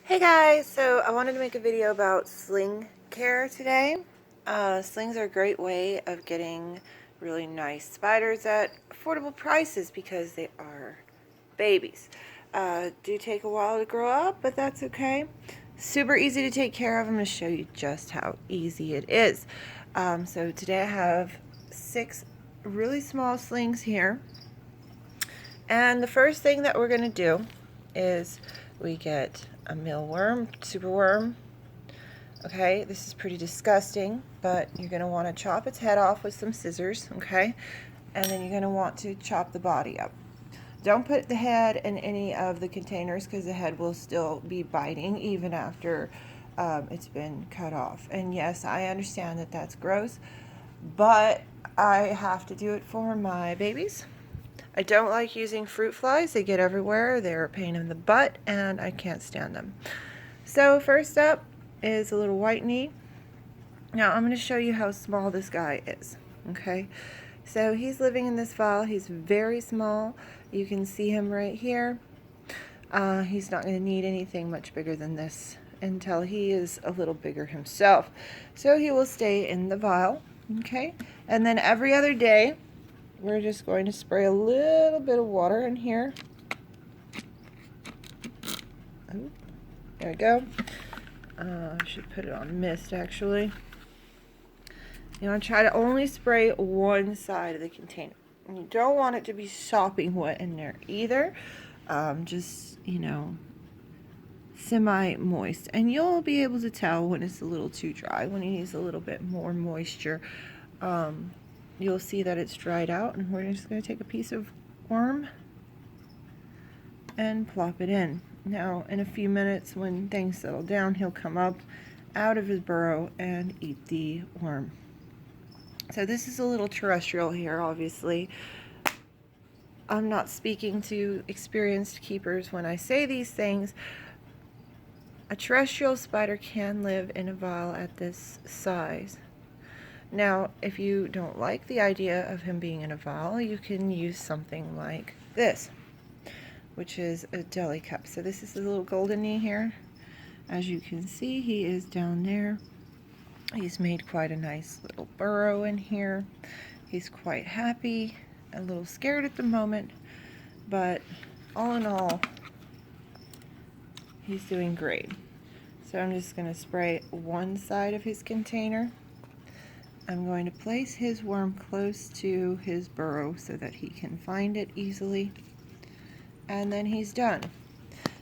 Hey guys, so I wanted to make a video about sling care today. Slings are a great way of getting really nice spiders at affordable prices because they are babies. Do take a while to grow up, but that's okay. Super easy to take care of. I'm going to show you just how easy it is. So today I have 6 really small slings here. And the first thing that we're going to do is we get a mealworm, superworm. Okay, this is pretty disgusting, but you're going to want to chop its head off with some scissors, okay? And then you're going to want to chop the body up. Don't put the head in any of the containers because the head will still be biting even after it's been cut off. And yes, I understand that that's gross, but I have to do it for my babies. I don't like using fruit flies. They get everywhere. They're a pain in the butt, and I can't stand them. So first up is a little white knee. Now I'm going to show you how small this guy is. Okay, so he's living in this file. He's very small. You can see him right here. He's not going to need anything much bigger than this until he is a little bigger himself. So he will stay in the vial. Okay, and then every other day we're just going to spray a little bit of water in here. Ooh, there we go. I should put it on mist actually. You want to try to only spray one side of the container. And you don't want it to be sopping wet in there either. Just, semi-moist. And you'll be able to tell when it's a little too dry, when it needs a little bit more moisture. You'll see that it's dried out, and we're just going to take a piece of worm and plop it in. Now, in a few minutes, when things settle down, he'll come up out of his burrow and eat the worm. So this is a little terrestrial here, obviously. I'm not speaking to experienced keepers when I say these things. A terrestrial spider can live in a vial at this size. Now, if you don't like the idea of him being in a vial, you can use something like this, which is a deli cup. So this is a little golden knee here. As you can see, he is down there. He's made quite a nice little burrow in here. He's quite happy, a little scared at the moment, but all in all, he's doing great. So I'm just going to spray one side of his container. I'm going to place his worm close to his burrow so that he can find it easily. And then he's done.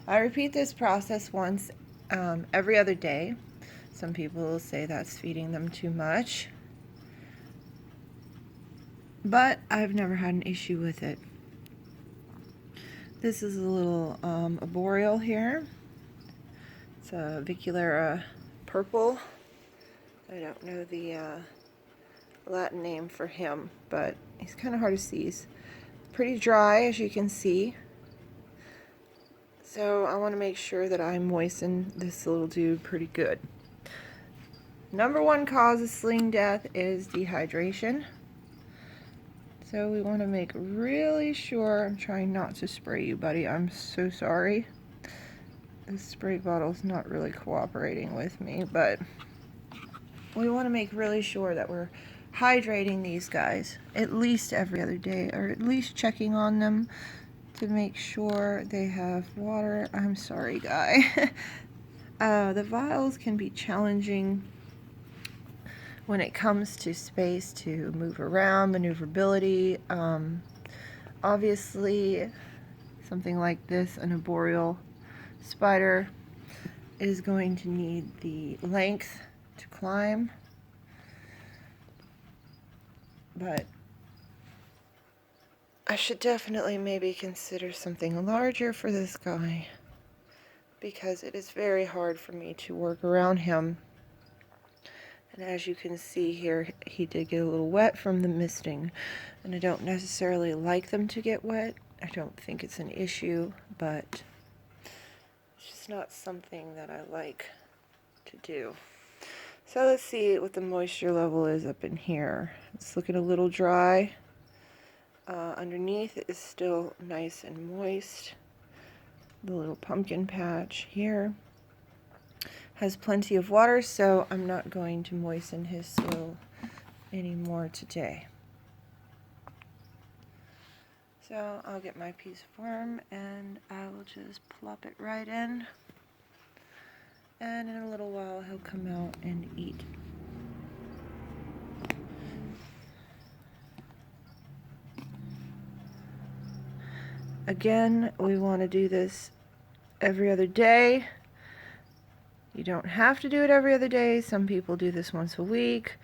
I repeat this process once every other day. Some people will say that's feeding them too much, but I've never had an issue with it. This is a little arboreal here. It's a Viculera purple. I don't know the Latin name for him, but he's kind of hard to see. He's pretty dry, as you can see. So I want to make sure that I moisten this little dude pretty good. Number one cause of sling death is dehydration. So we want to make really sure. I'm trying not to spray you, buddy. I'm so sorry. This spray bottle's not really cooperating with me, but we want to make really sure that we're hydrating these guys at least every other day, or at least checking on them to make sure they have water. I'm sorry, guy. The vials can be challenging when it comes to space to move around, maneuverability. Obviously, something like this, an arboreal spider, is going to need the length to climb. But I should definitely maybe consider something larger for this guy, because it is very hard for me to work around him. And as you can see here, he did get a little wet from the misting, and I don't necessarily like them to get wet. I don't think it's an issue, but it's just not something that I like to do. So let's see what the moisture level is up in here. It's looking a little dry. Underneath it is still nice and moist. The little pumpkin patch here. has plenty of water, so I'm not going to moisten his soil anymore today. So I'll get my piece of worm and I will just plop it right in, and in a little while he'll come out and eat. Again, we want to do this every other day. You don't have to do it every other day. Some people do this once a week.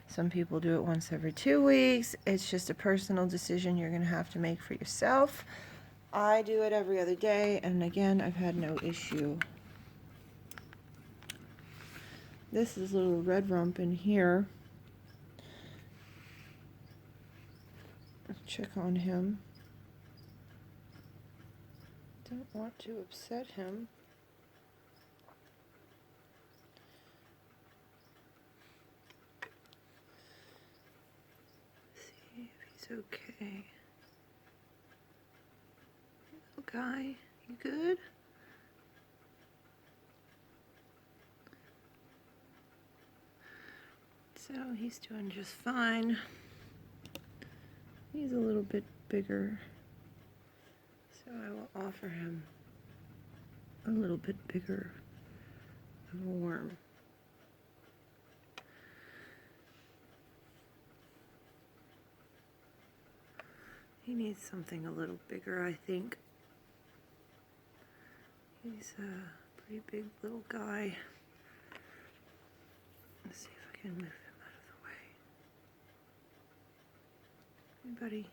Some people do it once every 2 weeks. It's just a personal decision you're going to have to make for yourself. I do it every other day, and again, I've had no issue. This is little red rump in here. Let's check on him. Don't want to upset him. See if he's okay. Little guy, you good? So he's doing just fine. He's a little bit bigger, so I will offer him a little bit bigger of a worm. He needs something a little bigger, I think. He's a pretty big little guy. Let's see if I can move him out of the way. Hey, buddy.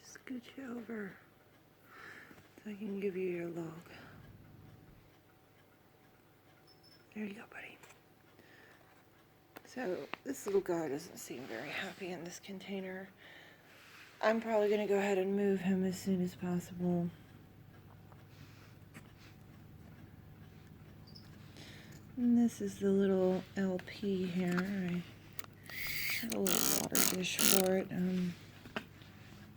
Scoot you over so I can give you your log. There you go, buddy. So this little guy doesn't seem very happy in this container. I'm probably going to go ahead and move him as soon as possible. And this is the little LP here. I have a little water dish for it,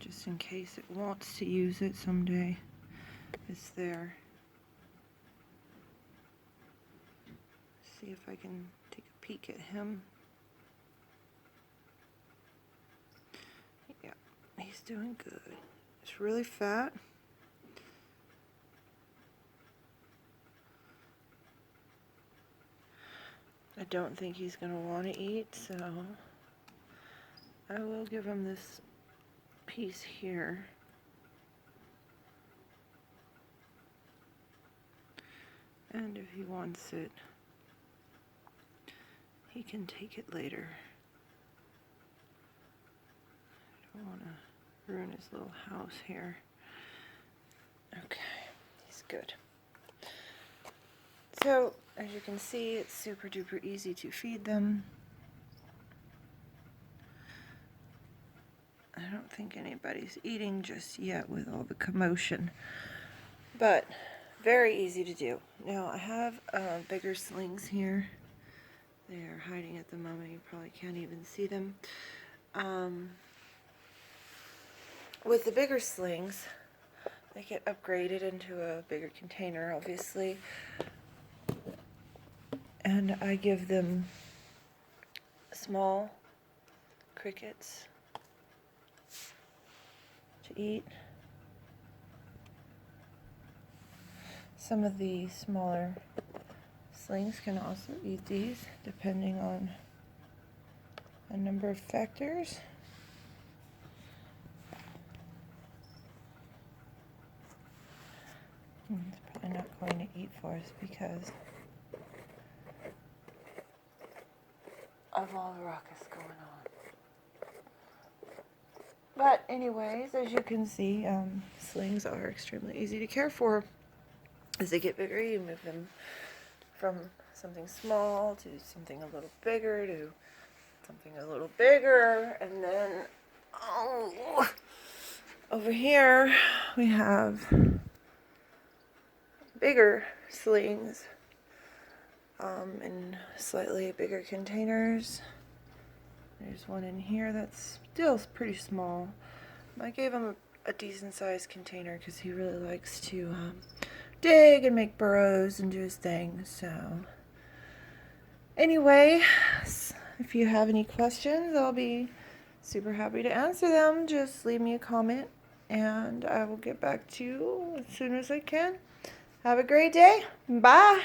just in case it wants to use it someday. It's there. See if I can take a peek at him. Yeah, he's doing good. It's really fat. I don't think he's going to want to eat, so I will give him this piece here. And if he wants it, he can take it later. I don't want to ruin his little house here. Okay, he's good. So, as you can see, it's super duper easy to feed them. I don't think anybody's eating just yet with all the commotion, but very easy to do. Now, I have bigger slings here. They are hiding at the moment. You probably can't even see them. With the bigger slings, they get upgraded into a bigger container, obviously. And I give them small crickets to eat. Some of the smaller slings can also eat these, depending on a number of factors. It's probably not going to eat for us because of all the ruckus going on. But anyways, as you can see, slings are extremely easy to care for. As they get bigger, you move them from something small to something a little bigger to something a little bigger, and then over here we have bigger slings in slightly bigger containers. There's one in here that's still pretty small. I gave him a decent sized container because he really likes to dig and make burrows and do his thing. So anyway, if you have any questions, I'll be super happy to answer them. Just leave me a comment and I will get back to you as soon as I can. Have a great day. Bye.